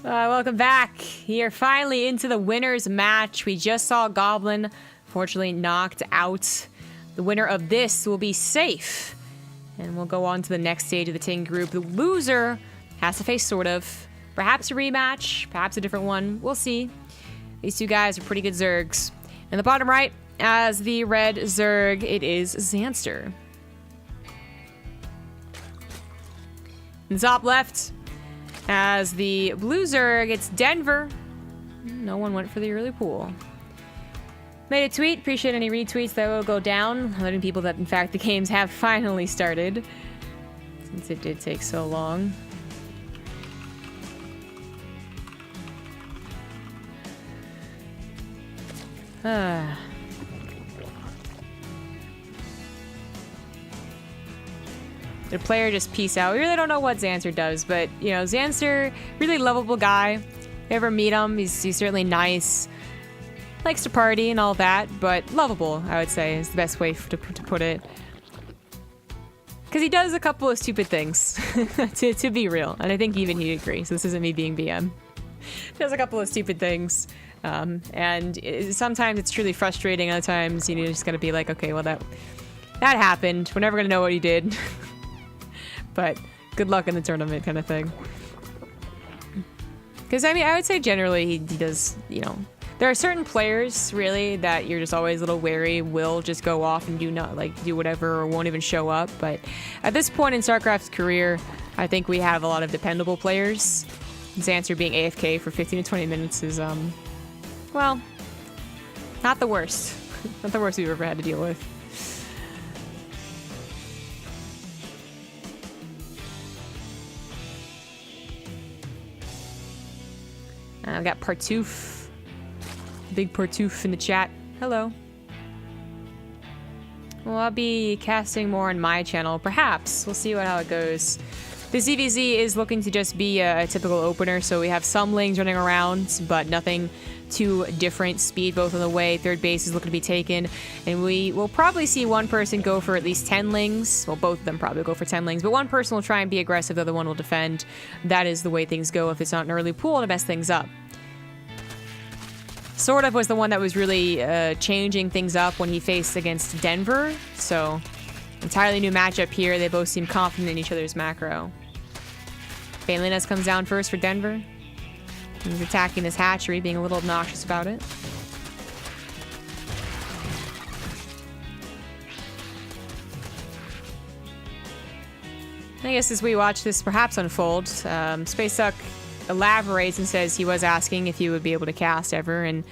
Welcome back. You're finally into the winner's match. We just saw Goblin, fortunately knocked out. The winner of this will be safe. And we'll go on to the next stage of the TING group. The loser has to face sort of. Perhaps a rematch, perhaps a different one. We'll see. These two guys are pretty good Zergs. In the bottom right, as the red Zerg, it is Zanster. In the top left, as the blue Zerg, it's Denver. No one went for the early pool. Made a tweet. Appreciate any retweets that will go down, letting people that, in fact, the games have finally started, since it did take so long. The player just peace out. We really don't know what Zanster does, but, you know, Zanster, really lovable guy. If you ever meet him, he's certainly nice. Likes to party and all that, but lovable, I would say, is the best way to put it. Because he does a couple of stupid things, to be real. And I think even he'd agree, so this isn't me being BM. He does a couple of stupid things. Sometimes it's truly frustrating. Other times, you just gotta be like, okay, well, that happened. We're never gonna know what he did. But good luck in the tournament kind of thing. Because, I mean, I would say generally he does, you know, there are certain players, really, that you're just always a little wary, will just go off and do whatever, or won't even show up. But at this point in StarCraft's career, I think we have a lot of dependable players. Zanster being AFK for 15 to 20 minutes is, well, not the worst. Not the worst we've ever had to deal with. I've got Partoof. Big Partoof in the chat. Hello. Well, I'll be casting more on my channel. Perhaps. We'll see how it goes. The ZvZ is looking to just be a typical opener, so we have some lings running around, but nothing too different. Speed both on the way. Third base is looking to be taken, and we will probably see one person go for at least 10 lings. Well, both of them probably go for 10 lings, but one person will try and be aggressive, the other one will defend. That is the way things go if it's not an early pool to mess things up. Sort of was the one that was really changing things up when he faced against Denver, so entirely new matchup here. They both seem confident in each other's macro. Baneliness comes down first for Denver. He's attacking this hatchery, being a little obnoxious about it. I guess as we watch this perhaps unfold, Space Duck elaborates and says he was asking if he would be able to cast ever, and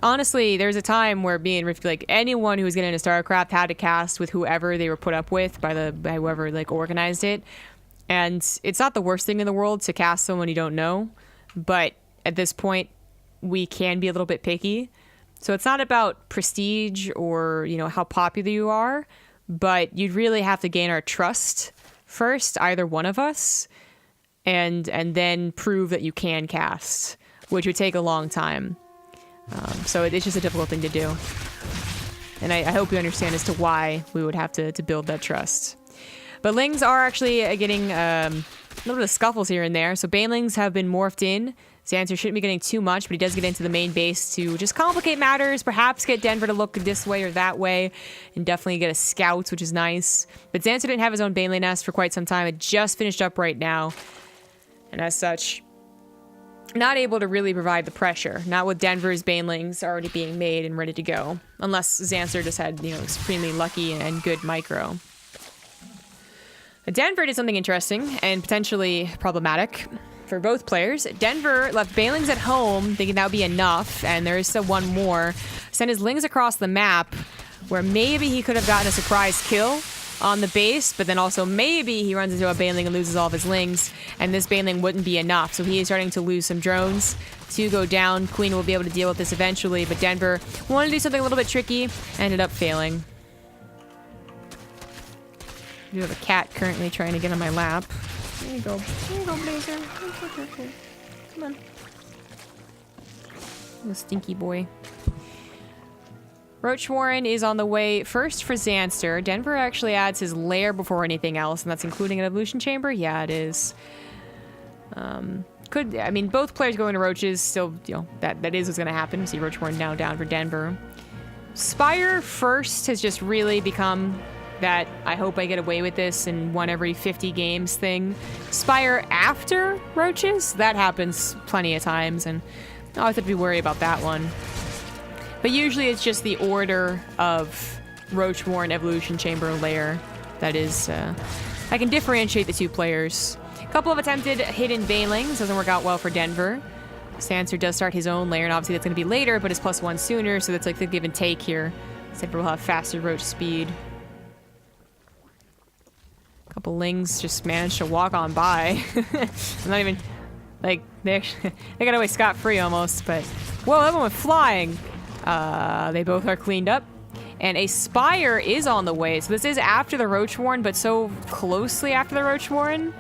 honestly, there's a time where like anyone who was getting into StarCraft had to cast with whoever they were put up with by whoever like organized it. And it's not the worst thing in the world to cast someone you don't know, but at this point, we can be a little bit picky. So it's not about prestige or, you know, how popular you are, but you'd really have to gain our trust first, either one of us, and then prove that you can cast, which would take a long time. So it's just a difficult thing to do. And I hope you understand as to why we would have to build that trust. But lings are actually getting a little bit of scuffles here and there. So banelings have been morphed in. Zanster shouldn't be getting too much, but he does get into the main base to just complicate matters, perhaps get Denver to look this way or that way, and definitely get a scout, which is nice. But Zanster didn't have his own baneling nest for quite some time. It just finished up right now. And as such, not able to really provide the pressure. Not with Denver's banelings already being made and ready to go. Unless Zanster just had, you know, supremely lucky and good micro. Denver did something interesting and potentially problematic for both players. Denver left banelings at home, thinking that would be enough, and there is still one more. Sent his lings across the map, where maybe he could have gotten a surprise kill on the base, but then also maybe he runs into a baneling and loses all of his lings, and this baneling wouldn't be enough. So he is starting to lose some drones to go down. Queen will be able to deal with this eventually, but Denver wanted to do something a little bit tricky, ended up failing. I do have a cat currently trying to get on my lap. There you go. There you go, Blazer. Come on. You stinky boy. Roach Warren is on the way first for Zanster. Denver actually adds his lair before anything else, and that's including an evolution chamber? Yeah, it is. could, I mean, both players going to Roaches, still, you know, that is what's going to happen. See Roachborn now down for Denver. Spire first has just really become that I hope I get away with this in 1 every 50 games thing. Spire after Roaches, that happens plenty of times, and I don't have to be worried about that one. But usually it's just the order of Roachborn, Evolution Chamber, Lair that is, I can differentiate the two players. A couple of attempted hidden Banelings, doesn't work out well for Denver. Zanster does start his own Lair, and obviously that's going to be later, but it's +1 sooner, so that's like the give and take here. Denver will have faster Roach speed. A couple Lings just managed to walk on by. I'm not even, like, they got away scot-free almost, but... Whoa, that one went flying! They both are cleaned up. And a Spire is on the way, so this is after the Roachborn, but so closely after the Roachborn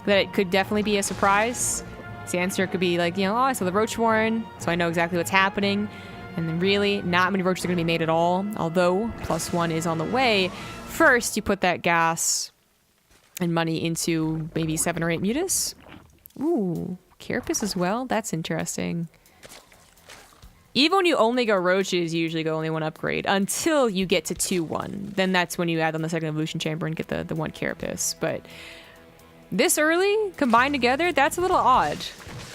that it could definitely be a surprise. Zanster could be like, you know, oh, I saw the Roachborn, so I know exactly what's happening. And then really, not many Roaches are going to be made at all, although +1 is on the way. First, you put that gas and money into maybe 7 or 8 Mutas. Ooh, Carapace as well? That's interesting. Even when you only go Roaches, you usually go only 1 upgrade until you get to 2-1. Then that's when you add on the second Evolution Chamber and get the 1 Carapace. But this early, combined together, that's a little odd.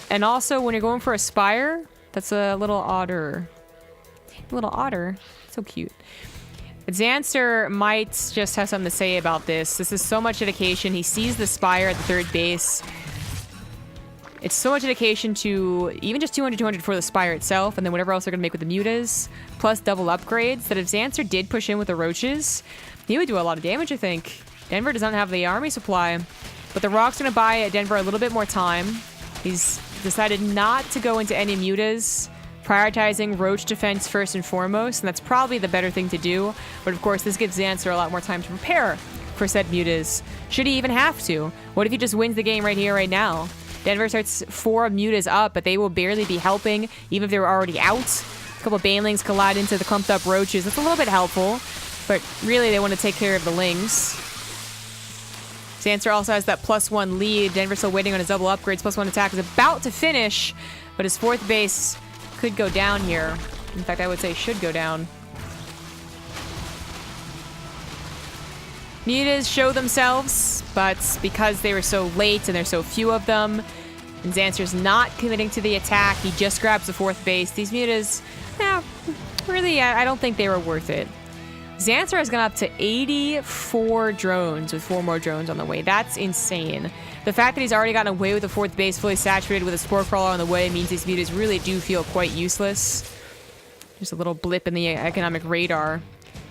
And also, when you're going for a Spire, that's a little odder. A little odder. So cute. Zanster might just have something to say about this. This is so much dedication. He sees the Spire at the 3rd base. It's so much dedication to even just 200 for the Spire itself, and then whatever else they're going to make with the Mutas, plus double upgrades, that if Zanster did push in with the Roaches, he would do a lot of damage, I think. Denver does not have the army supply, but the Rock's going to buy Denver a little bit more time. He's decided not to go into any Mutas, prioritizing Roach defense first and foremost, and that's probably the better thing to do. But of course, this gives Zanster a lot more time to prepare for said Mutas. Should he even have to? What if he just wins the game right here, right now? Denver starts 4 Mutas up, but they will barely be helping, even if they were already out. A couple of Banelings collide into the clumped up Roaches. That's a little bit helpful, but really they want to take care of the Lings. Zanster also has that +1 lead. Denver's still waiting on his double upgrades. +1 attack is about to finish, but his 4th base could go down here. In fact, I would say should go down. Mutas show themselves, but because they were so late and there's so few of them, and Zanster's not committing to the attack, he just grabs the 4th base. These Mutas, really, I don't think they were worth it. Zanster has gone up to 84 drones with 4 more drones on the way. That's insane. The fact that he's already gotten away with the 4th base fully saturated with a Spore Crawler on the way means these Mutas really do feel quite useless. Just a little blip in the economic radar.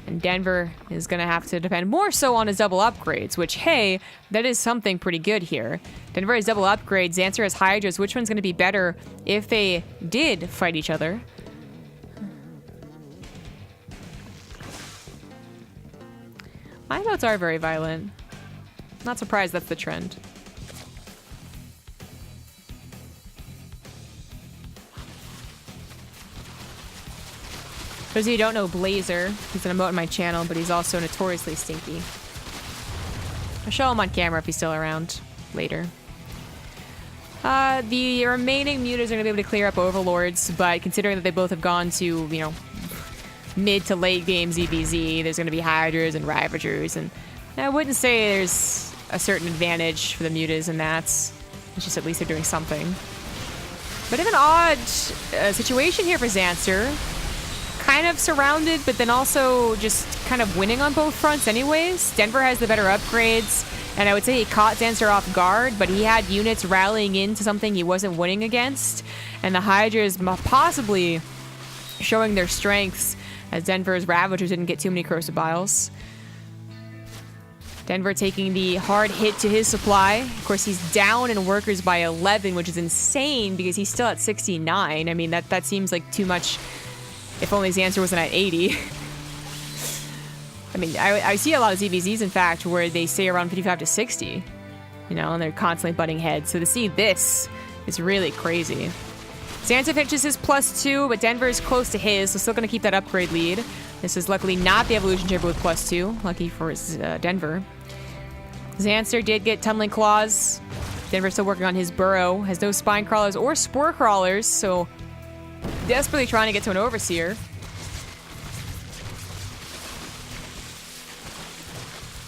And Denver is going to have to depend more so on his double upgrades, which, hey, that is something pretty good here. Denver has double upgrades, Zanster has Hydras. Which one's going to be better if they did fight each other? My notes are very violent. Not surprised that's the trend. For those of you who don't know Blazer, he's an emote on my channel, but he's also notoriously stinky. I'll show him on camera if he's still around later. The remaining Mutas are going to be able to clear up Overlords, but considering that they both have gone to, you know, mid to late game ZvZ, there's going to be Hydras and Ravagers, and I wouldn't say there's a certain advantage for the Mutas in that. It's just at least they're doing something. Bit of an odd situation here for Zanster. Kind of surrounded, but then also just kind of winning on both fronts anyways. Denver has the better upgrades, and I would say he caught Zanster off guard, but he had units rallying into something he wasn't winning against, and the Hydras possibly showing their strengths as Denver's Ravagers didn't get too many Crucibles. Denver taking the hard hit to his supply. Of course, he's down in workers by 11, which is insane because he's still at 69. I mean, that seems like too much. If only Zanster wasn't at 80. I mean, I see a lot of ZvZs, in fact, where they stay around 55 to 60. You know, and they're constantly butting heads. So to see this is really crazy. Zanster finishes his +2, but Denver is close to his, so still going to keep that upgrade lead. This is luckily not the Evolution Chamber with +2. Lucky for Denver. Zanster did get Tumbling Claws. Denver's still working on his burrow. Has no spine crawlers or spore crawlers, so desperately trying to get to an overseer.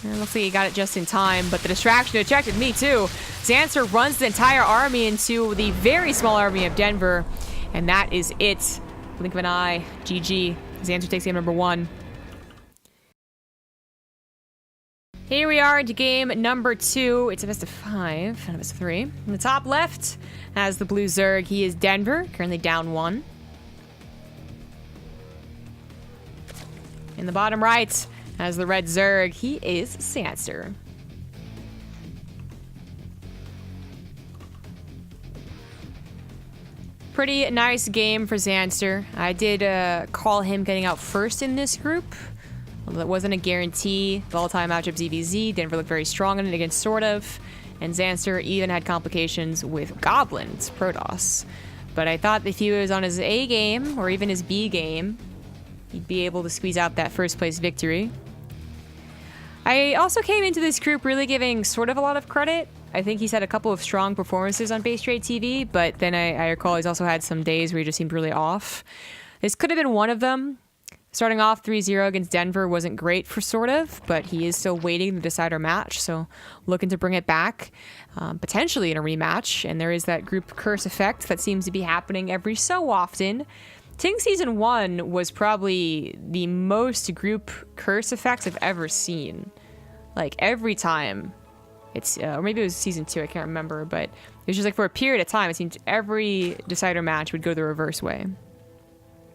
And looks like he got it just in time, but the distraction ejected me too. Zanster runs the entire army into the very small army of Denver, and that is it. Blink of an eye. GG. Zanster takes game number 1. Here we are into game number 2. It's a best of 5, and a best of 3. In the top left has the blue Zerg. He is Denver, currently down 1. In the bottom right has the red Zerg. He is Zanster. Pretty nice game for Zanster. I did call him getting out first in this group. Although it wasn't a guarantee. Volatile matchup ZvZ. Denver looked very strong in it against sort of. And Zanster even had complications with Goblins, Protoss. But I thought if he was on his A game, or even his B game, he'd be able to squeeze out that first place victory. I also came into this group really giving sort of a lot of credit. I think he's had a couple of strong performances on BaseTradeTV, but then I recall he's also had some days where he just seemed really off. This could have been one of them. Starting off 3-0 against Denver wasn't great for sort of, but he is still waiting to decide our match, so looking to bring it back, potentially in a rematch. And there is that group curse effect that seems to be happening every so often. TING Season 1 was probably the most group curse effects I've ever seen. Like, every time. It's, or maybe it was Season 2, I can't remember, but it was just like for a period of time, it seemed every decider match would go the reverse way.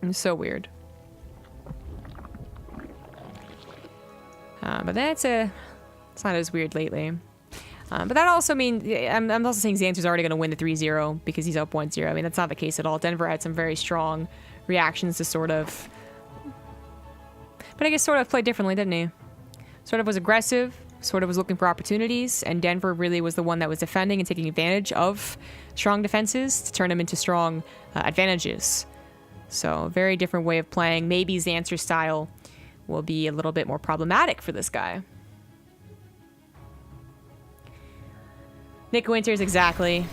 It was so weird. But it's not as weird lately. But that also means, I'm also saying Zanster's already going to win the 3-0 because he's up 1-0. I mean, that's not the case at all. Denver had some very strong reactions to sort of. But I guess sort of played differently, didn't he? Sort of was aggressive, sort of was looking for opportunities, and Denver really was the one that was defending and taking advantage of strong defenses to turn them into strong advantages. So, very different way of playing. Maybe Zanster's style will be a little bit more problematic for this guy. Nick Winters, exactly.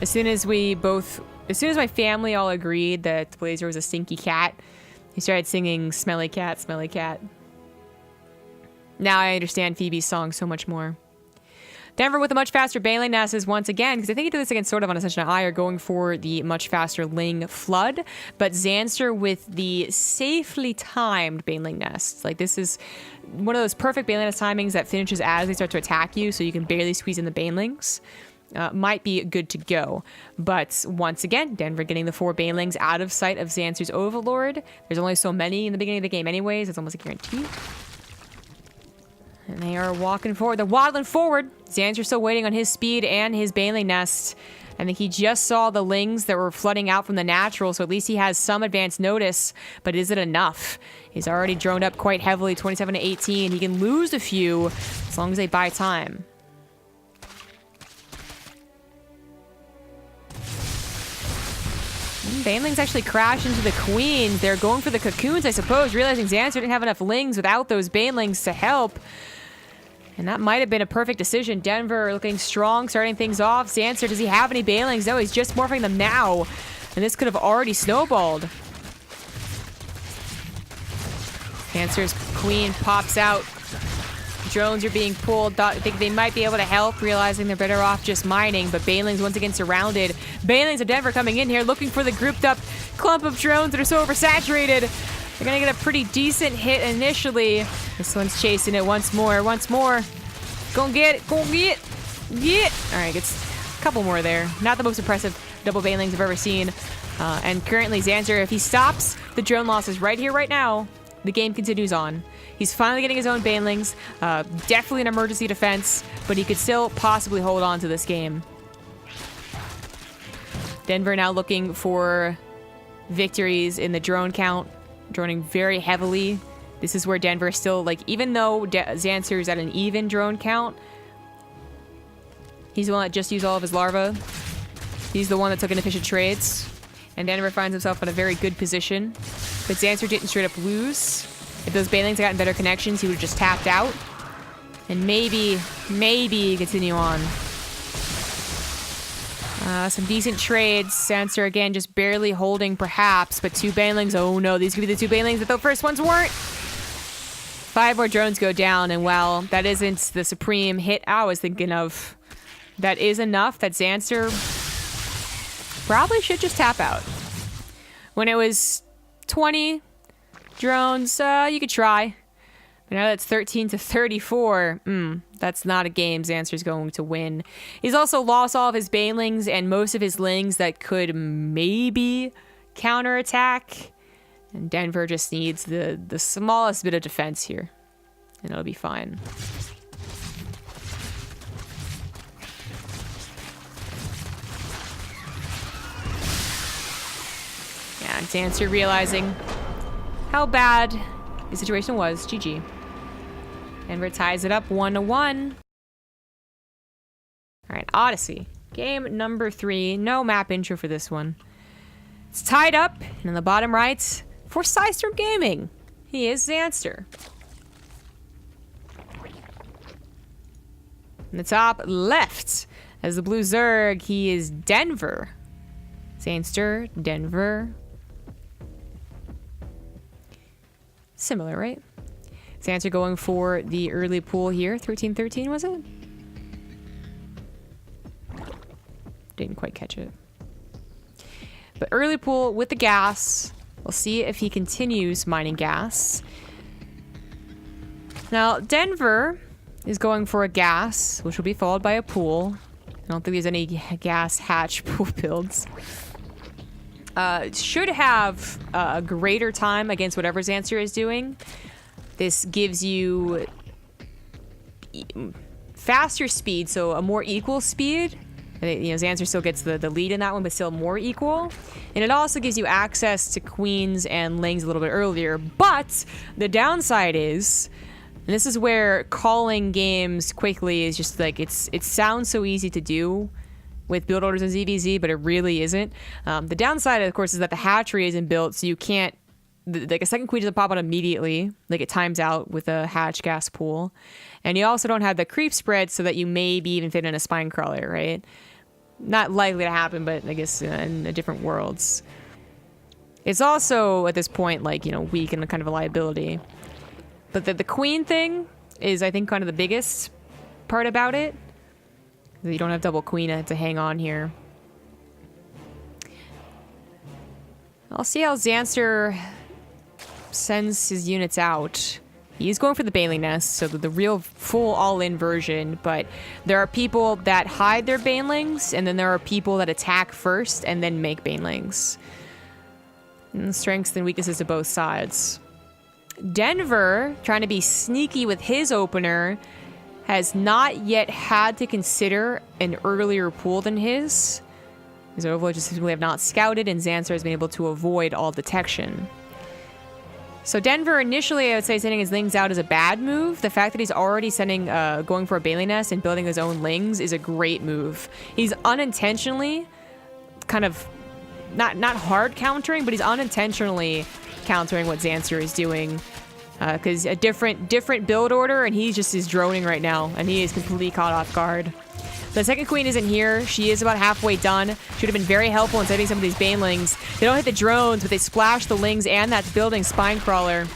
As soon as my family all agreed that Blazer was a stinky cat, he started singing Smelly Cat, Smelly Cat. Now I understand Phoebe's song so much more. Denver with a much faster Baneling Nest once again, because I think he did this against sort of on Ascension Eye, are going for the much faster Ling Flood, but Zanster with the safely timed Baneling Nest. Like, this is one of those perfect Baneling Nest timings that finishes as they start to attack you, so you can barely squeeze in the Banelings. Might be good to go. But once again, Denver getting the 4 Banelings out of sight of Zanster's Overlord. There's only so many in the beginning of the game anyways, it's almost a guarantee. And they are walking forward. They're waddling forward. Zanster's still waiting on his speed and his Baneling Nest. I think he just saw the Lings that were flooding out from the natural, so at least he has some advance notice. But is it enough? He's already droned up quite heavily, 27 to 18. He can lose a few as long as they buy time. Banelings actually crash into the Queen. They're going for the cocoons, I suppose, realizing Zanster didn't have enough Lings without those Banelings to help. And that might have been a perfect decision. Denver looking strong, starting things off. Zanster, does he have any Banelings? No, he's just morphing them now. And this could have already snowballed. Zanster's Queen pops out. Drones are being pulled. I think they might be able to help, realizing they're better off just mining. But Banelings once again surrounded. Banelings of Denver coming in here, looking for the grouped up clump of drones that are so oversaturated. They're going to get a pretty decent hit initially. This one's chasing it once more. Once more. Go and get it. Go and get it. Get it. All right, gets a couple more there. Not the most impressive double Banelings I've ever seen. And currently Zanster, if he stops the drone losses right here, right now, the game continues on. He's finally getting his own Banelings. Definitely an emergency defense, but he could still possibly hold on to this game. Denver now looking for victories in the drone count. Droning very heavily. This is where Denver still, like, even though Zanster's at an even drone count, he's the one that just used all of his larvae. He's the one that took inefficient trades. And Denver finds himself in a very good position. But Zanster didn't straight up lose. If those Banelings had gotten better connections, he would have just tapped out. And maybe continue on. Some decent trades. Zanster again just barely holding perhaps, but 2 banelings. Oh no, these could be the 2 banelings that the first ones weren't. 5 more drones go down, and while that isn't the supreme hit I was thinking of, that is enough that Zanster probably should just tap out. When it was 20 drones, you could try. But now that's 13 to 34. That's not a game Zanster's going to win. He's also lost all of his banelings and most of his lings that could maybe counterattack. And Denver just needs the smallest bit of defense here. And it'll be fine. Yeah, Zanster realizing how bad the situation was. GG. Denver ties it up 1-1. Alright, Odyssey. Game number 3. No map intro for this one. It's tied up, and in the bottom right, for Sidestorm Gaming, he is Zanster. In the top left, as the blue Zerg, he is Denver. Zanster, Denver. Similar, right? Zanster going for the early pool here. 13-13, was it? Didn't quite catch it. But early pool with the gas. We'll see if he continues mining gas. Now, Denver is going for a gas, which will be followed by a pool. I don't think there's any gas hatch pool builds. Should have a greater time against whatever Zanster is doing. This gives you faster speed, so a more equal speed. You know, Zanster still gets the lead in that one, but still more equal. And it also gives you access to queens and lings a little bit earlier. But the downside is, and this is where calling games quickly is just like, it sounds so easy to do with build orders and ZvZ, but it really isn't. The downside, of course, is that the hatchery isn't built, so you can't, like a second queen doesn't pop out immediately. Like it times out with a hatch gas pool. And you also don't have the creep spread so that you maybe even fit in a spine crawler, right? Not likely to happen, but I guess in different worlds. It's also, at this point, like, you know, weak and kind of a liability. But the queen thing is, I think, kind of the biggest part about it. You don't have double queen to hang on here. I'll see how Zanster sends his units out. He's going for the Baneling Nest, so the real full all-in version, but there are people that hide their Banelings, and then there are people that attack first and then make Banelings. And strengths and weaknesses to both sides. Denver, trying to be sneaky with his opener, has not yet had to consider an earlier pool than his. His overlords just simply have not scouted, and Zanster has been able to avoid all detection. So Denver, initially, I would say sending his lings out is a bad move. The fact that he's already sending, going for a Baneling Nest and building his own lings is a great move. He's unintentionally kind of, not hard countering, but he's unintentionally countering what Zanster is doing. Because a different build order, and he just is droning right now, and he is completely caught off guard. The second queen isn't here. She is about halfway done. Should have been very helpful in saving some of these banelings. They don't hit the drones, but they splash the lings and that building spine crawler.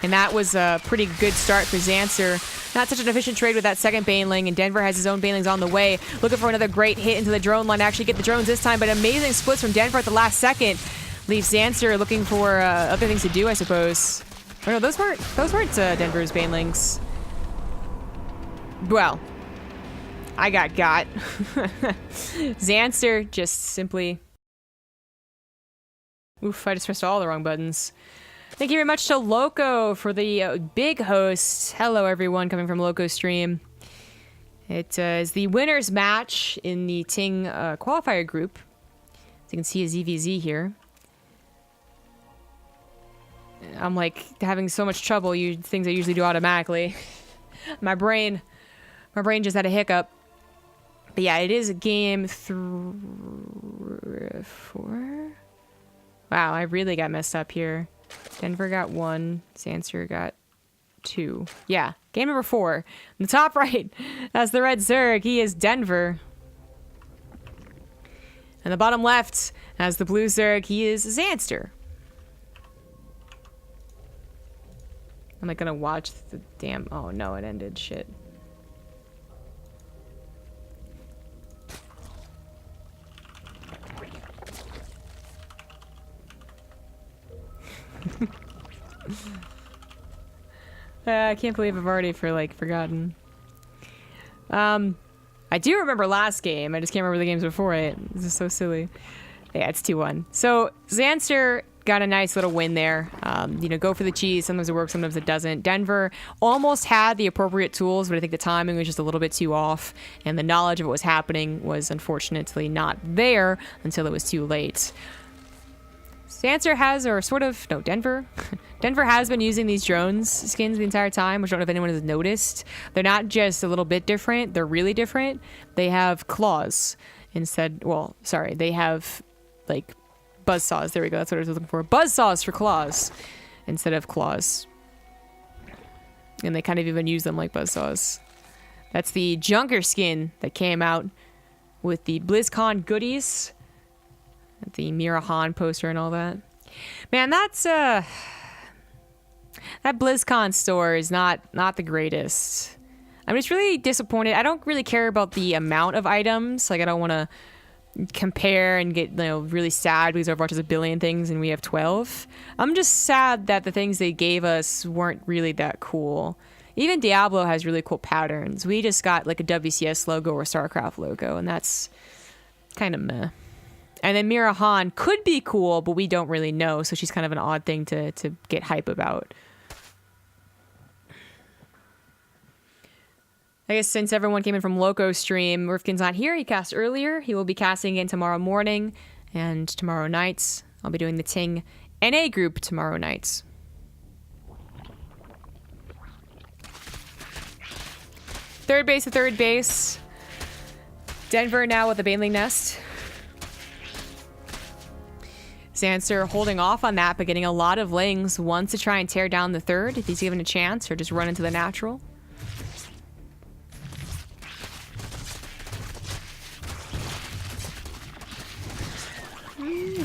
And that was a pretty good start for Zanster. Not such an efficient trade with that second baneling, and Denver has his own banelings on the way. Looking for another great hit into the drone line. Actually get the drones this time, but amazing splits from Denver at the last second. Leaves Zanster looking for other things to do, I suppose. Oh no, those weren't Denver's banelings. Well, I got. Zanster just simply... Oof, I just pressed all the wrong buttons. Thank you very much to Loco for the big host. Hello, everyone, coming from Loco Stream. It is the winner's match in the TING qualifier group. As you can see, a ZvZ here. I'm like having so much trouble. Things I usually do automatically. My brain just had a hiccup. But yeah, it is game 4. Wow, I really got messed up here. Denver got 1. Zanster got 2. Yeah, game number 4. In the top right, that's the red Zerg. He is Denver. And the bottom left has the blue Zerg. He is Zanster. Am I gonna watch the damn... Oh no, it ended. Shit. I can't believe I've already forgotten. I do remember last game. I just can't remember the games before it. This is so silly. Yeah, it's 2-1. So Zanster got a nice little win there. You know, go for the cheese. Sometimes it works, sometimes it doesn't. Denver almost had the appropriate tools, but I think the timing was just a little bit too off, and the knowledge of what was happening was unfortunately not there until it was too late. Zanster has, or sort of, no, Denver. Denver has been using these drones skins the entire time, which I don't know if anyone has noticed. They're not just a little bit different, they're really different. They have claws instead, well, sorry, they have, like, buzzsaws. There we go, that's what I was looking for. Buzzsaws for claws instead of claws. And they kind of even use them like buzzsaws. That's the Junker skin that came out with the BlizzCon goodies. The Mira Han poster and all that. Man, that's that BlizzCon store is not the greatest. I'm just really disappointed. I don't really care about the amount of items. Like, I don't want to compare and get, you know, really sad because Overwatch has 1 billion things and we have 12. I'm just sad that the things they gave us weren't really that cool. Even Diablo has really cool patterns. We just got like a WCS logo or StarCraft logo, and that's kind of meh. And then Mira Han could be cool, but we don't really know, so she's kind of an odd thing to get hype about. I guess since everyone came in from Loco stream, Rifkin's not here. He cast earlier. He will be casting again tomorrow morning and tomorrow nights. I'll be doing the Ting NA group tomorrow nights. Third base to third base. Denver now with the Baneling Nest. Zanster holding off on that, but getting a lot of lings. Wants to try and tear down the third if he's given a chance, or just run into the natural.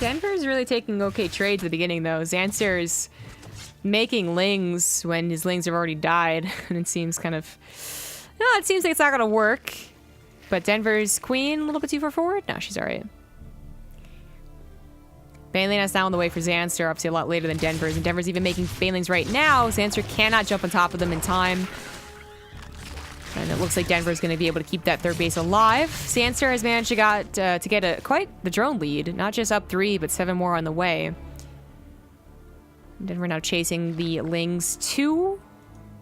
Denver's really taking okay trades at the beginning, though. Zanster's making lings when his lings have already died, and it seems kind of... No, it seems like it's not going to work. But Denver's queen, a little bit too far forward? No, she's alright. Baneling is now on the way for Zanster, obviously a lot later than Denver's, and Denver's even making Banelings right now. Zanster cannot jump on top of them in time. And it looks like Denver's going to be able to keep that third base alive. Zanster has managed to get quite the drone lead. Not just up 3, but 7 more on the way. Denver now chasing the lings to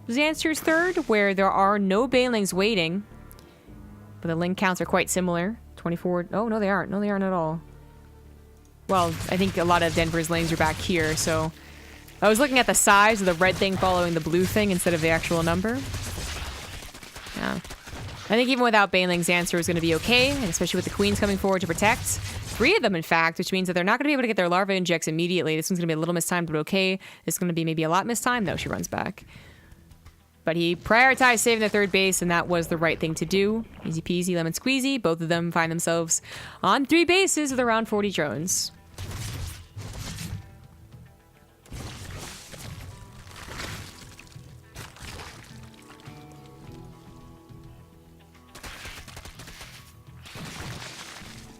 Zanster's third, where there are no Banelings waiting. But the ling counts are quite similar. 24. Oh, no, they aren't. No, they aren't at all. Well, I think a lot of Denver's lanes are back here, so... I was looking at the size of the red thing following the blue thing instead of the actual number. Yeah. I think even without Banelings, Zanster is going to be okay, and especially with the queens coming forward to protect. 3 of them, in fact, which means that they're not going to be able to get their larva injects immediately. This one's going to be a little mistimed, but okay. This is going to be maybe a lot mistimed. No, she runs back. But he prioritized saving the third base, and that was the right thing to do. Easy peasy, lemon squeezy. Both of them find themselves on 3 bases with around 40 drones.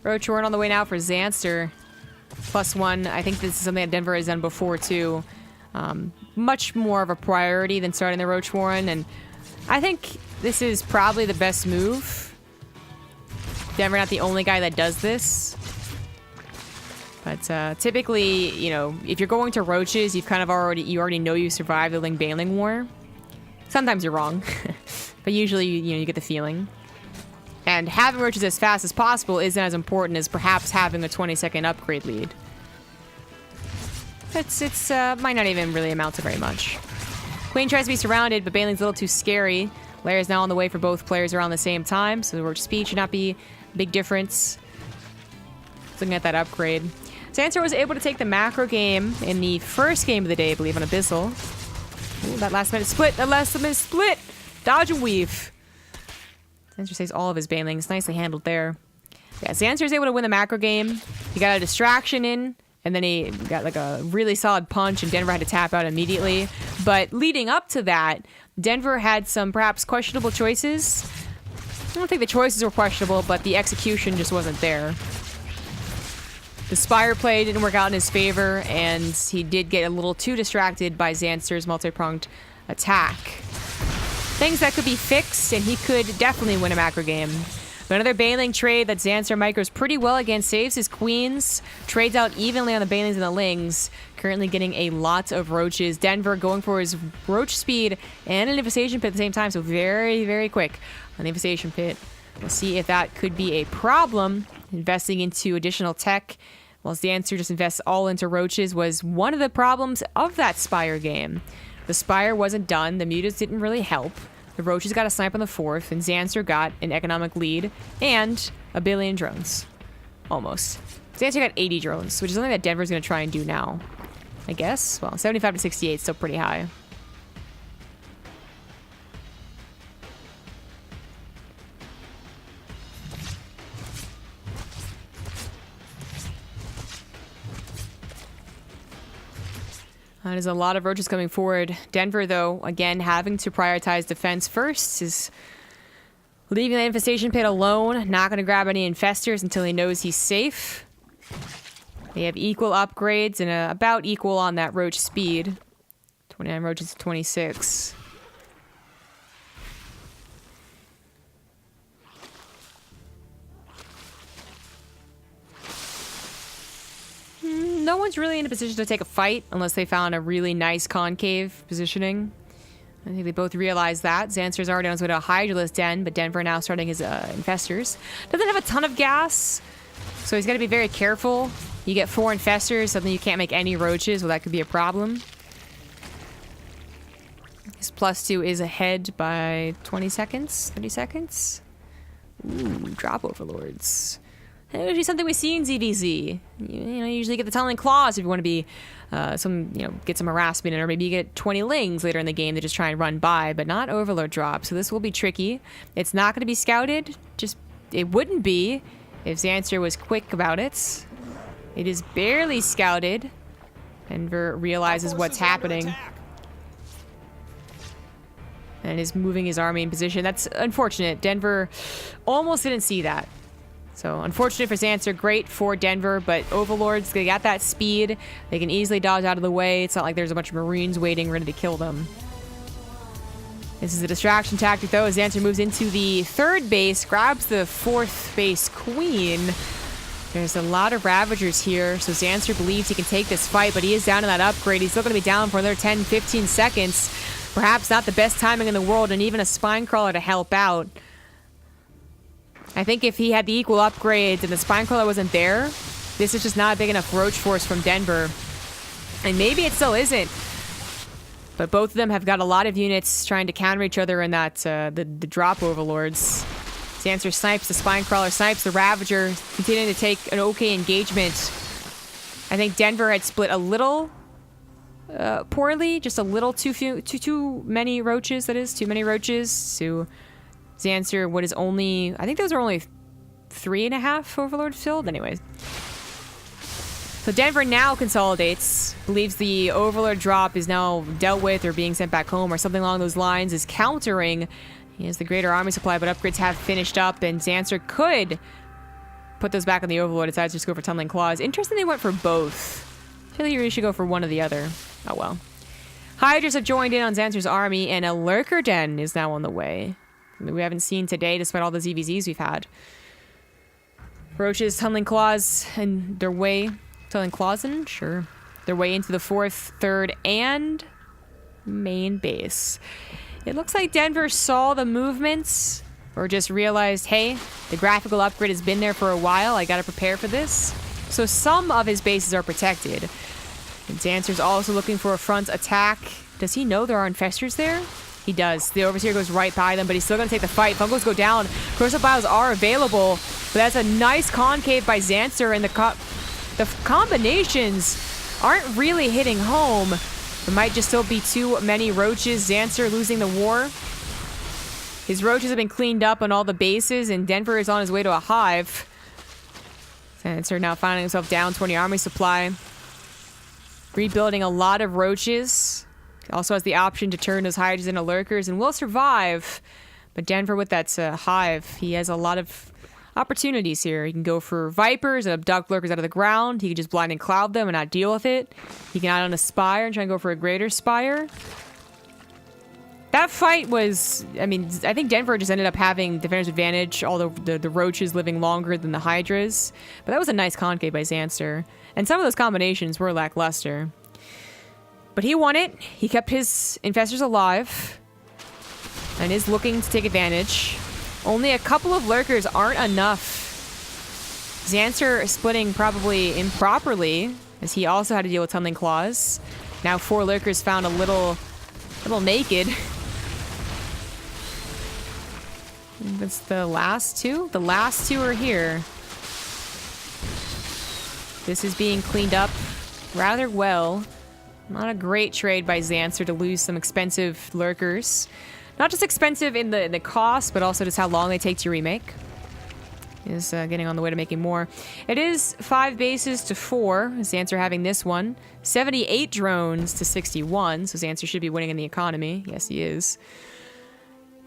Ro32 on the way now for Zanster. +1. I think this is something that Denver has done before, too. Much more of a priority than starting the Ro32, and I think this is probably the best move. Denver not the only guy that does this. But typically, you know, if you're going to roaches, you already know you survived the Ling Baneling War. Sometimes you're wrong, but usually you get the feeling. And having roaches as fast as possible isn't as important as perhaps having a 20-second upgrade lead. It's might not even really amount to very much. Queen tries to be surrounded, but Baneling's a little too scary. Lair is now on the way for both players around the same time, so the roach speed should not be a big difference. Looking at that upgrade. Zanster was able to take the macro game in the first game of the day, I believe, on Abyssal. Ooh, that last minute split! That last minute split! Dodge and weave. Zanster saves all of his Banelings. Nicely handled there. Yeah, Zanster's able to win the macro game. He got a distraction in, and then he got like a really solid punch, and Denver had to tap out immediately. But leading up to that, Denver had some perhaps questionable choices. I don't think the choices were questionable, but the execution just wasn't there. The Spire play didn't work out in his favor, and he did get a little too distracted by Zanster's multi-pronged attack. Things that could be fixed, and he could definitely win a macro game. But another Baneling trade that Zanster micros pretty well against, saves his queens, trades out evenly on the Banelings and the Lings, currently getting a lot of roaches. Denver going for his roach speed and an infestation pit at the same time, so very, very quick on the infestation pit. We'll see if that could be a problem. Investing into additional tech, while Zanster just invests all into roaches, was one of the problems of that Spire game. The Spire wasn't done, the mutas didn't really help. The roaches got a snipe on the 4th, and Zanster got an economic lead and a billion drones. Almost. Zanster got 80 drones, which is something that Denver's going to try and do now. I guess? Well, 75 to 68 is still pretty high. There's a lot of roaches coming forward. Denver, though, again, having to prioritize defense first, is leaving the infestation pit alone. Not going to grab any infestors until he knows he's safe. They have equal upgrades and about equal on that roach speed. 29 roaches to 26. No one's really in a position to take a fight unless they found a really nice concave positioning. I think they both realize that. Zanster's already on his way to a Hydralisk den, but Denver now starting his infestors. Doesn't have a ton of gas, so he's got to be very careful. You get 4 infestors, suddenly you can't make any roaches, well, that could be a problem. His +2 is ahead by 20 seconds, 30 seconds. Ooh, drop overlords. Usually something we see in ZvZ. You know, you usually get the tunneling claws if you want to be get some harassment in, or maybe you get 20 lings later in the game that just try and run by, but not overlord drop. So this will be tricky. It's not going to be scouted. It wouldn't be if Zanster was quick about it. It is barely scouted. Denver realizes what's happening and is moving his army in position. That's unfortunate. Denver almost didn't see that. So, unfortunate for Zanster, great for Denver, but Overlords, they got that speed. They can easily dodge out of the way. It's not like there's a bunch of Marines waiting, ready to kill them. This is a distraction tactic, though, as Zanster moves into the 3rd base, grabs the 4th base Queen. There's a lot of Ravagers here, so Zanster believes he can take this fight, but he is down in that upgrade. He's still going to be down for another 10, 15 seconds. Perhaps not the best timing in the world, and even a Spine Crawler to help out. I think if he had the equal upgrades and the Spine Crawler wasn't there, this is just not a big enough roach force from Denver. And maybe it still isn't. But both of them have got a lot of units trying to counter each other in that the drop overlords. Zanster snipes the Spine Crawler, snipes the Ravager, continuing to take an okay engagement. I think Denver had split a little poorly, just a little too many roaches, that is, too many roaches to Zanster, what is only, I think those are only 3.5 Overlord filled. Anyways. So Denver now consolidates, believes the Overlord drop is now dealt with or being sent back home or something along those lines, is countering. He has the greater army supply, but upgrades have finished up, and Zanster could put those back on the Overlord, decides to just go for Tunneling Claws. Interesting they went for both. I feel like you really should go for one or the other. Oh well. Hydras have joined in on Zanster's army, and a Lurker Den is now on the way. We haven't seen today, despite all the ZvZs we've had. Roaches, Tunneling Claws, and their way... Tunneling Claws in? Sure. Their way into the 4th, 3rd, and main base. It looks like Denver saw the movements, or just realized, hey, the graphical upgrade has been there for a while, I gotta prepare for this. So some of his bases are protected. And Zanster's also looking for a front attack. Does he know there are infestors there? He does. The Overseer goes right by them, but he's still going to take the fight. Fungos go down. Corsair Bios are available, but that's a nice concave by Zanster, and the combinations aren't really hitting home. There might just still be too many roaches. Zanster losing the war. His roaches have been cleaned up on all the bases, and Denver is on his way to a hive. Zanster now finding himself down 20 army supply. Rebuilding a lot of roaches. Also has the option to turn those hydras into lurkers and will survive. But Denver with that hive, he has a lot of opportunities here. He can go for vipers and abduct lurkers out of the ground. He can just blind and cloud them and not deal with it. He can add on a spire and try and go for a greater spire. That fight was, I mean, I think Denver just ended up having defender's advantage, all the roaches living longer than the hydras. But that was a nice concave by Zanster. And some of those combinations were lackluster. But he won it. He kept his infestors alive. And is looking to take advantage. Only a couple of lurkers aren't enough. Zanster splitting probably improperly, as he also had to deal with tumbling claws. Now 4 lurkers found a little naked. That's the last 2? The last 2 are here. This is being cleaned up rather well. Not a great trade by Zanster to lose some expensive lurkers. Not just expensive in the cost, but also just how long they take to remake. Is getting on the way to making more. It is 5 bases to 4. Zanster having this one. 78 drones to 61. So Zanster should be winning in the economy. Yes, he is.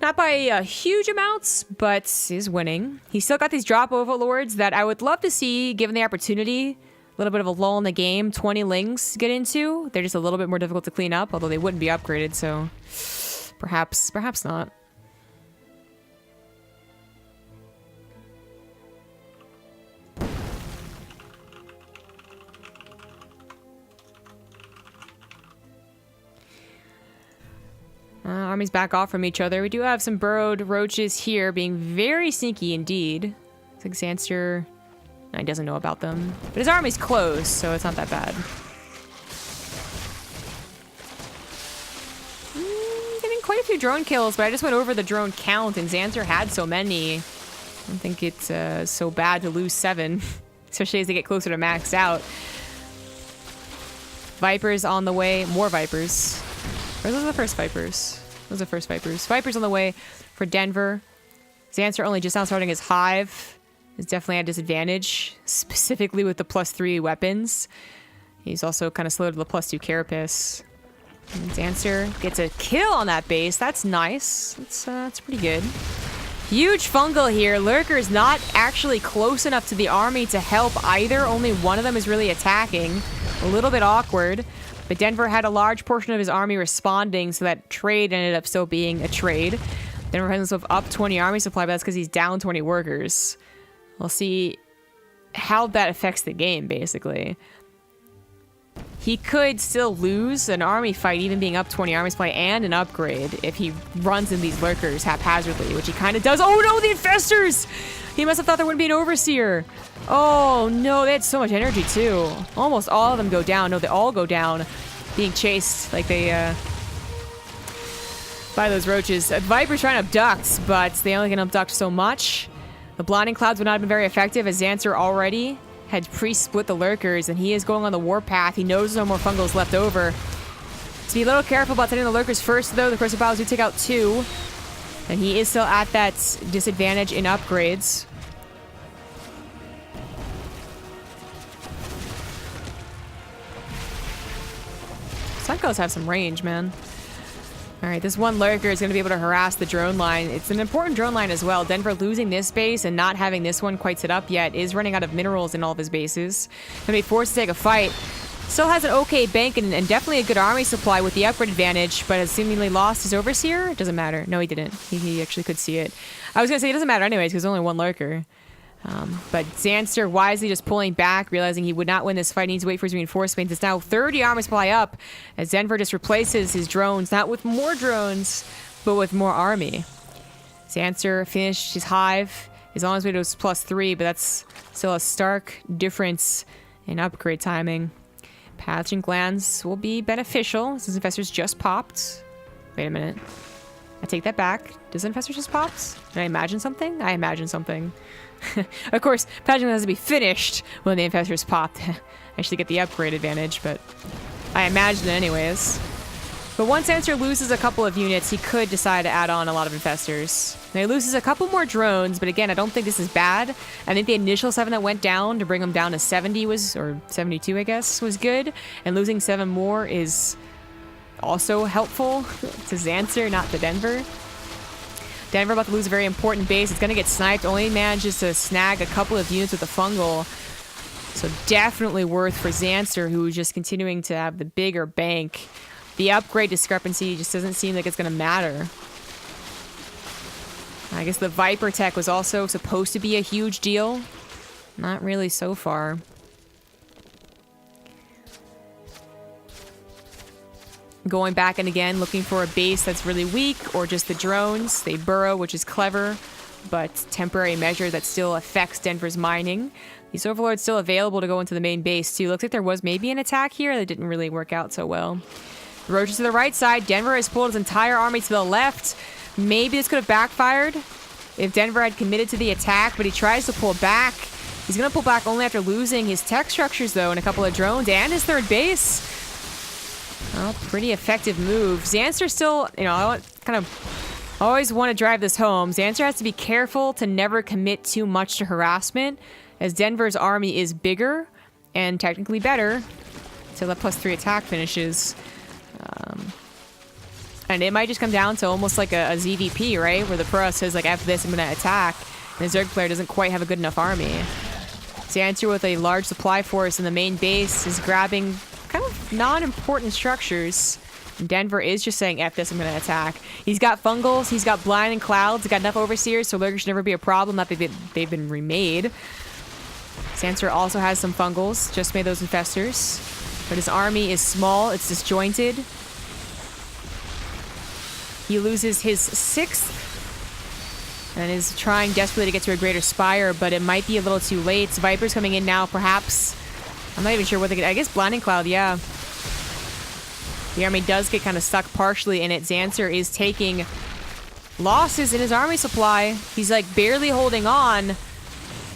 Not by huge amounts, but is winning. He's still got these drop overlords that I would love to see, given the opportunity. A little bit of a lull in the game. 20 lings to get into. They're just a little bit more difficult to clean up, although they wouldn't be upgraded, so perhaps not. Armies back off from each other. We do have some burrowed roaches here, being very sneaky indeed. I think Zanster, he doesn't know about them. But his army's close, so it's not that bad. Getting quite a few drone kills, but I just went over the drone count, and Zanster had so many. I don't think it's so bad to lose 7, especially as they get closer to maxed out. Vipers on the way. More Vipers. Or those are the first Vipers. Those are the first Vipers. Vipers on the way for Denver. Zanster only just now starting his hive. Is definitely at disadvantage, specifically with the +3 weapons. He's also kind of slow to the +2 carapace. And Zanster gets a kill on that base. That's nice. That's pretty good. Huge fungal here. Lurker's not actually close enough to the army to help either. Only one of them is really attacking. A little bit awkward. But Denver had a large portion of his army responding, so that trade ended up still being a trade. Denver has himself up 20 army supply, but that's because he's down 20 workers. We'll see how that affects the game, basically. He could still lose an army fight, even being up 20 army supply and an upgrade, if he runs in these lurkers haphazardly, which he kind of does. Oh no, the infestors! He must have thought there wouldn't be an overseer. Oh no, they had so much energy too. Almost all of them go down. No, they all go down, being chased like they by those roaches. Viper's trying to abduct, but they only can abduct so much. The blinding clouds would not have been very effective, as Zanster already had pre-split the lurkers, and he is going on the warpath. He knows no more fungals left over. So be a little careful about setting the lurkers first, though. The Corsair battles do take out 2, and he is still at that disadvantage in upgrades. Psychos have some range, man. Alright, this one lurker is going to be able to harass the drone line. It's an important drone line as well. Denver losing this base and not having this one quite set up yet is running out of minerals in all of his bases. Going to be forced to take a fight. Still has an okay bank and definitely a good army supply with the upgrade advantage, but has seemingly lost his overseer. It doesn't matter. No, he didn't. He actually could see it. I was going to say it doesn't matter anyways because there's only one lurker. But Zanster wisely just pulling back, realizing he would not win this fight. He needs to wait for his reinforcements. It's now 30 army supply up as Denver just replaces his drones, not with more drones, but with more army. Zanster finished his hive. He's on his way to his +3, but that's still a stark difference in upgrade timing. Pathogen glands will be beneficial since infestors just popped. Wait a minute. I take that back. Does infestors just popped? Did I imagine something? I imagined something. Of course, pathogen has to be finished when the infestors pop to actually get the upgrade advantage, but I imagined it anyways. But once Zanster loses a couple of units, he could decide to add on a lot of infestors. Now he loses a couple more drones, but again, I don't think this is bad. I think the initial 7 that went down to bring him down to 70 was, or 72, I guess, was good. And losing 7 more is also helpful to Zanster, not to Denver. Denver about to lose a very important base. It's going to get sniped. Only manages to snag a couple of units with the fungal. So definitely worth for Zanster, who's just continuing to have the bigger bank. The upgrade discrepancy just doesn't seem like it's going to matter. I guess the Viper tech was also supposed to be a huge deal. Not really so far. Going back and again, looking for a base that's really weak, or just the drones. They burrow, which is clever, but temporary measure that still affects Denver's mining. These overlords still available to go into the main base, too. Looks like there was maybe an attack here that didn't really work out so well. The roaches to the right side. Denver has pulled his entire army to the left. Maybe this could have backfired if Denver had committed to the attack, but he tries to pull back. He's going to pull back only after losing his tech structures, though, and a couple of drones, and his third base. Well, pretty effective move. Zanster still, you know, I always want to drive this home. Zanster has to be careful to never commit too much to harassment, as Denver's army is bigger and technically better until the +3 attack finishes. And it might just come down to almost like a ZVP, right? Where the pro says, like, F this, I'm going to attack. And the Zerg player doesn't quite have a good enough army. Zanster with a large supply force in the main base is grabbing kind of non-important structures. And Denver is just saying, F this, I'm going to attack. He's got fungals, he's got blinding clouds, he's got enough overseers, so lurkers should never be a problem. Not that they've been remade. Zanster also has some fungals, just made those infestors. But his army is small, it's disjointed. He loses his 6th and is trying desperately to get to a greater spire, but it might be a little too late. So Viper's coming in now, perhaps. I'm not even sure what they get. I guess Blinding Cloud, yeah. The army does get kind of stuck partially in it. Zanster is taking losses in his army supply. He's like barely holding on,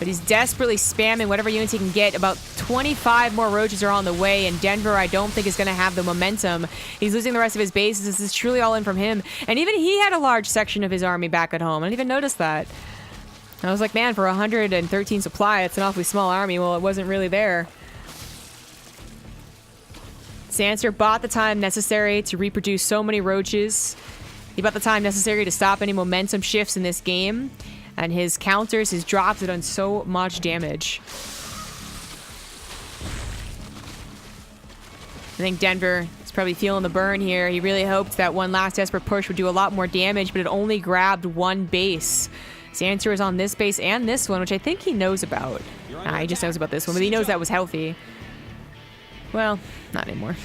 but he's desperately spamming whatever units he can get. About 25 more roaches are on the way, and Denver, I don't think, is going to have the momentum. He's losing the rest of his bases. This is truly all in from him. And even he had a large section of his army back at home. I didn't even notice that. I was like, man, for 113 supply, it's an awfully small army. Well, it wasn't really there. Zanster bought the time necessary to reproduce so many roaches. He bought the time necessary to stop any momentum shifts in this game. And his counters, his drops have done so much damage. I think Denver is probably feeling the burn here. He really hoped that one last desperate push would do a lot more damage, but it only grabbed one base. Zanster is on this base and this one, which I think he knows about. He just knows about this one, but he knows that was healthy. Well, not anymore.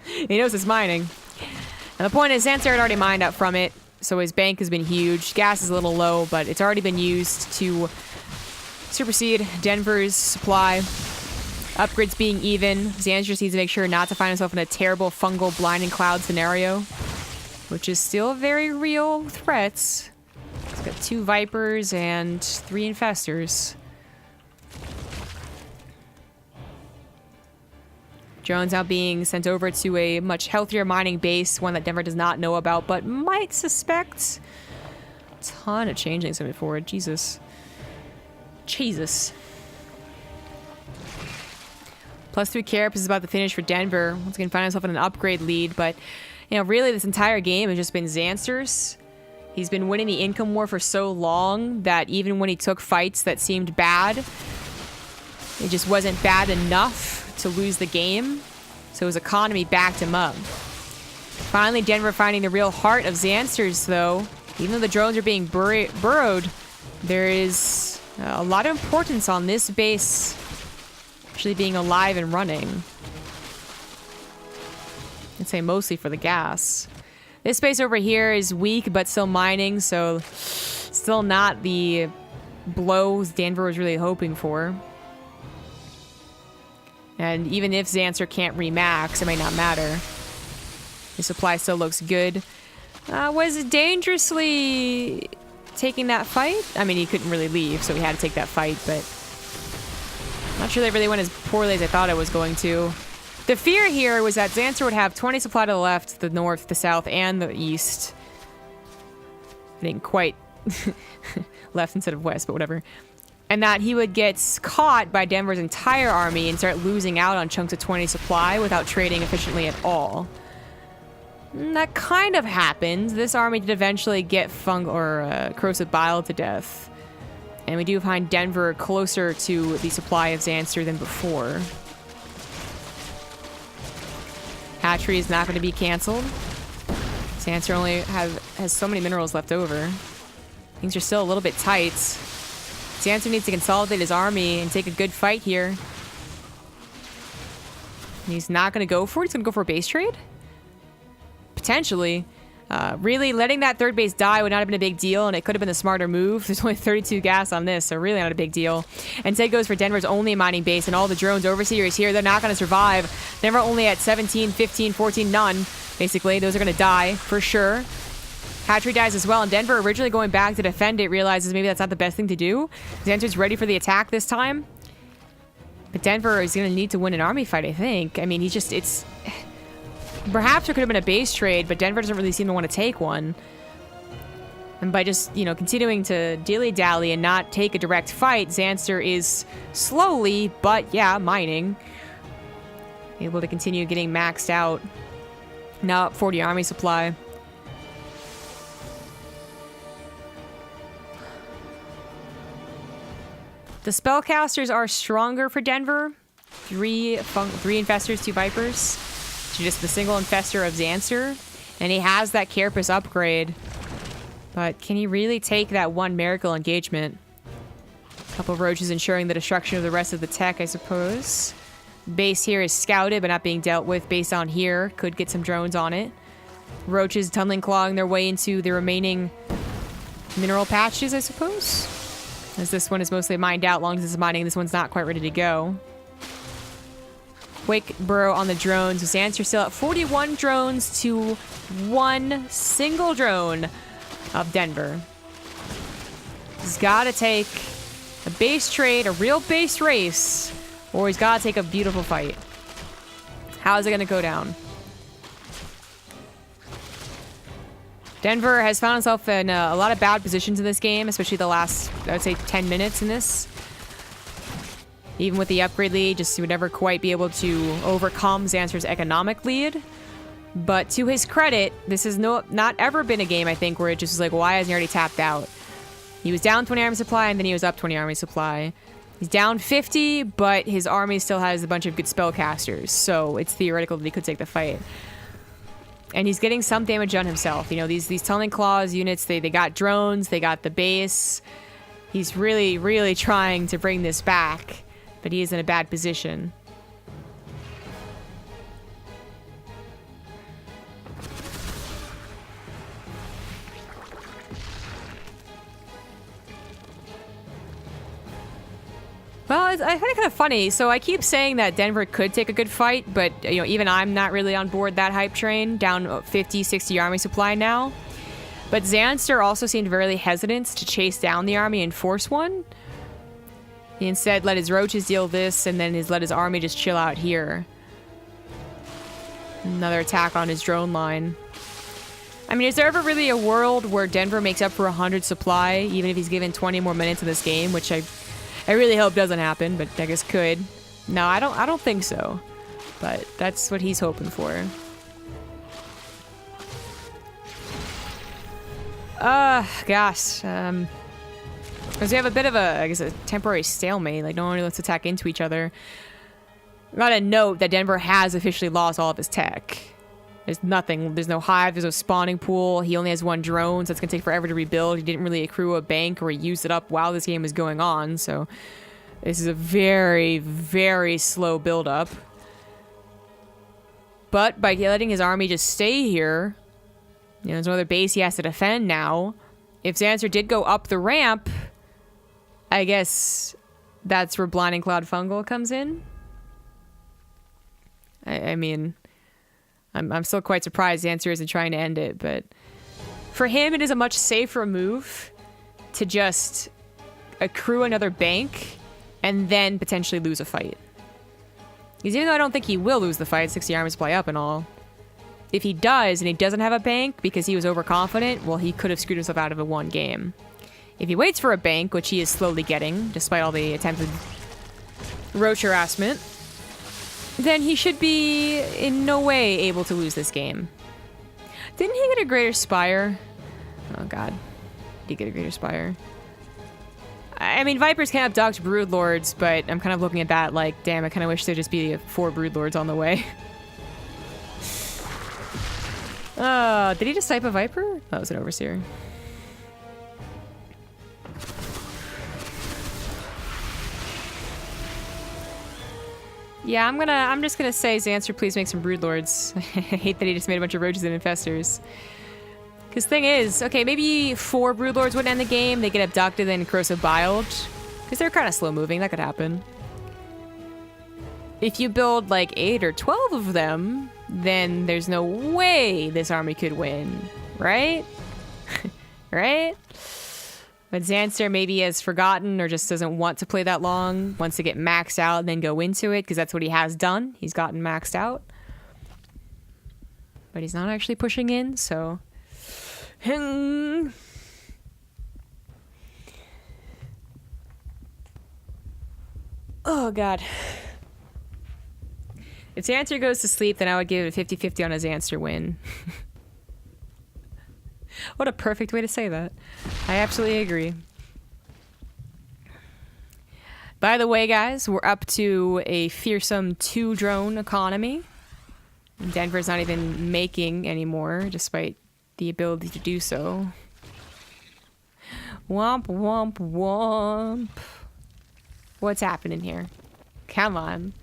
He knows it's mining. And the point is, Zanster had already mined up from it, so his bank has been huge. Gas is a little low, but it's already been used to supersede Denver's supply. Upgrades being even. Zanster just needs to make sure not to find himself in a terrible fungal blinding cloud scenario, which is still a very real threat. He's got 2 Vipers and 3 infestors. Drones now being sent over to a much healthier mining base, one that Denver does not know about, but might suspect. A ton of changelings coming forward. Jesus. +3 Carapace is about to finish for Denver. Once again, find himself in an upgrade lead, but, you know, really this entire game has just been Zanster's. He's been winning the income war for so long that even when he took fights that seemed bad, it just wasn't bad enough to lose the game, so his economy backed him up. Finally, Denver finding the real heart of Zanster's, though. Even though the drones are being burrowed, there is a lot of importance on this base actually being alive and running. I'd say mostly for the gas. This base over here is weak, but still mining, so still not the blows Denver was really hoping for. And even if Zanster can't remax, it may not matter. His supply still looks good. Was dangerously taking that fight? I mean, he couldn't really leave, so he had to take that fight, but I'm not sure that really went as poorly as I thought it was going to. The fear here was that Zanster would have 20 supply to the left, the north, the south, and the east. I didn't quite left instead of west, but whatever. And that he would get caught by Denver's entire army and start losing out on chunks of 20 supply without trading efficiently at all. And that kind of happened. This army did eventually get corrosive bile to death. And we do find Denver closer to the supply of Zanster than before. Hatchery is not going to be canceled. Zanster only has so many minerals left over. Things are still a little bit tight. Zanster needs to consolidate his army and take a good fight here. And he's not going to go for it. He's going to go for a base trade? Potentially. Really, letting that third base die would not have been a big deal, and it could have been a smarter move. There's only 32 gas on this, so really not a big deal. Instead goes for Denver's only mining base, and all the drones overseers here, they're not going to survive. Denver only at 17, 15, 14, none. Basically, those are going to die for sure. Hatchery dies as well, and Denver, originally going back to defend it, realizes maybe that's not the best thing to do. Zanster's ready for the attack this time. But Denver is going to need to win an army fight, I think. I mean, it's... Perhaps there could have been a base trade, but Denver doesn't really seem to want to take one. And by just, continuing to dilly-dally and not take a direct fight, Zanster is slowly, but yeah, mining. Able to continue getting maxed out. Now up 40 army supply. The spellcasters are stronger for Denver. 3 infestors, 2 vipers. To just the single infestor of Zanster. And he has that Carapace upgrade. But can he really take that one miracle engagement? A couple of roaches ensuring the destruction of the rest of the tech, I suppose. Base here is scouted but not being dealt with. Base on here could get some drones on it. Roaches tunneling, clawing their way into the remaining mineral patches, I suppose. As this one is mostly mined out. Long as it's mining, this one's not quite ready to go. Quick burrow on the drones. Zanster still at 41 drones to 1 single drone of Denver. He's got to take a base trade, a real base race, or he's got to take a beautiful fight. How's it going to go down? Denver has found himself in a lot of bad positions in this game, especially the last, I would say, 10 minutes in this. Even with the upgrade lead, just he would never quite be able to overcome Zanster's economic lead. But to his credit, this has not ever been a game, I think, where it just was like, why hasn't he already tapped out? He was down 20 army supply, and then he was up 20 army supply. He's down 50, but his army still has a bunch of good spellcasters, so it's theoretical that he could take the fight. And he's getting some damage on himself. These Tunneling Claws units, they got drones, they got the base. He's really, really trying to bring this back. But he is in a bad position. Well, I find it kind of funny. So I keep saying that Denver could take a good fight, but even I'm not really on board that hype train. Down 50, 60 army supply now. But Zanster also seemed very hesitant to chase down the army and force one. He instead let his roaches deal this, and then let his army just chill out here. Another attack on his drone line. I mean, is there ever really a world where Denver makes up for 100 supply, even if he's given 20 more minutes in this game, which I really hope doesn't happen, but I guess could. No, I don't think so. But that's what he's hoping for. Gosh. Because we have a bit of a temporary stalemate. Like, no one really lets attack into each other. Gotta note that Denver has officially lost all of his tech. There's nothing. There's no hive. There's no spawning pool. He only has 1 drone, so it's gonna take forever to rebuild. He didn't really accrue a bank or he used it up while this game was going on, so this is a very, very slow build-up. But by letting his army just stay here, there's no other base he has to defend now. If Zanster did go up the ramp, I guess that's where Blinding Cloud Fungal comes in. I mean, I'm still quite surprised Zanster isn't trying to end it, but for him, it is a much safer move to just accrue another bank and then potentially lose a fight. Because even though I don't think he will lose the fight, 60 armor supply up and all, if he does and he doesn't have a bank because he was overconfident, well, he could have screwed himself out of a one game. If he waits for a bank, which he is slowly getting, despite all the attempted roach harassment, then he should be in no way able to lose this game. Didn't he get a Greater Spire? Oh god. Did he get a Greater Spire? I mean, Vipers can abduct Broodlords, but I'm kind of looking at that like, damn, I kind of wish there'd just be 4 Broodlords on the way. Did he just type a Viper? That was an Overseer. Yeah, I'm just gonna say, Zanster, please make some Broodlords. I hate that he just made a bunch of Roaches and Infestors. Because thing is, okay, maybe 4 Broodlords wouldn't end the game. They get abducted and Corrosive Biled. Because they're kind of slow moving. That could happen. If you build like 8 or 12 of them, then there's no way this army could win. Right? Right? But Zanster maybe has forgotten or just doesn't want to play that long. Wants to get maxed out and then go into it. Because that's what he has done. He's gotten maxed out. But he's not actually pushing in, so... Oh god. If Zanster goes to sleep, then I would give it a 50-50 on a Zanster win. What a perfect way to say that. I absolutely agree. By the way, guys, we're up to a fearsome 2-drone economy. Denver's not even making anymore, despite the ability to do so. Womp, womp, womp. What's happening here? Come on.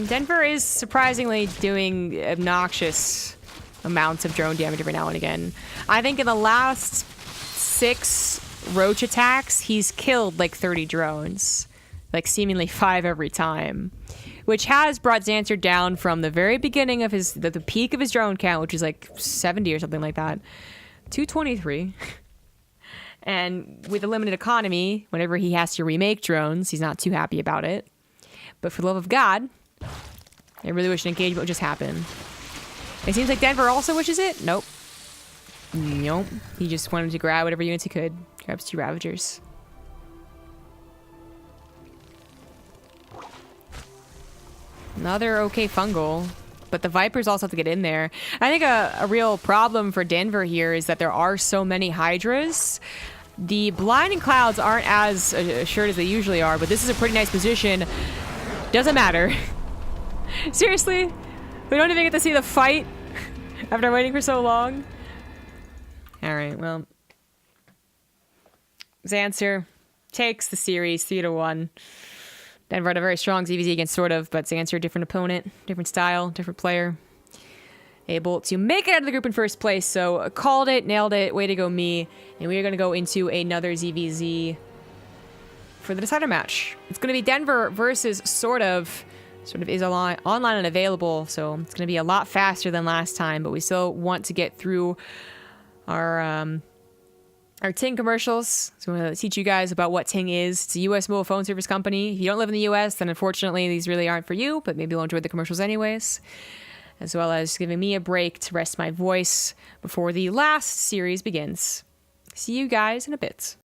Denver is surprisingly doing obnoxious amounts of drone damage every now and again. I think in the last 6 roach attacks, he's killed like 30 drones. Like seemingly 5 every time. Which has brought Zanster down from the very beginning of his, the peak of his drone count, which is like 70 or something like that, to 23. And with a limited economy, whenever he has to remake drones, he's not too happy about it. But for the love of God, I really wish an engagement would just happen. It seems like Denver also wishes it. Nope. Nope. He just wanted to grab whatever units he could. Grabs 2 Ravagers. Another okay fungal, but the Vipers also have to get in there. I think a real problem for Denver here is that there are so many Hydras. The Blinding Clouds aren't as assured as they usually are, but this is a pretty nice position. Doesn't matter. Seriously? We don't even get to see the fight after waiting for so long? Alright, well. Zanster takes the series 3-1. Denver had a very strong ZvZ against sort of, but Zanster, different opponent, different style, different player. Able to make it out of the group in first place, so called it, nailed it, way to go me. And we are going to go into another ZvZ for the decider match. It's going to be Denver versus sort of is online and available, so it's going to be a lot faster than last time, but we still want to get through our TING commercials. So I'm going to teach you guys about what TING is. It's a U.S. mobile phone service company. If you don't live in the U.S., then unfortunately these really aren't for you, but maybe you'll enjoy the commercials anyways. As well as giving me a break to rest my voice before the last series begins. See you guys in a bit.